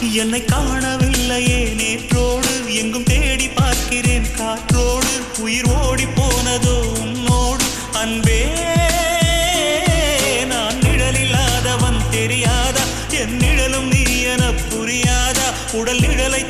என்னை காணவில்லையே நேற்றோடு எங்கும் தேடி பார்க்கிறேன் காற்றோடு உயிர் ஓடி போனதோ உன்னோடு அன்பே நான் நிழலில்லாதவன் தெரியாதா என் நிழலும் நீ என புரியாதா உடல் நிழலை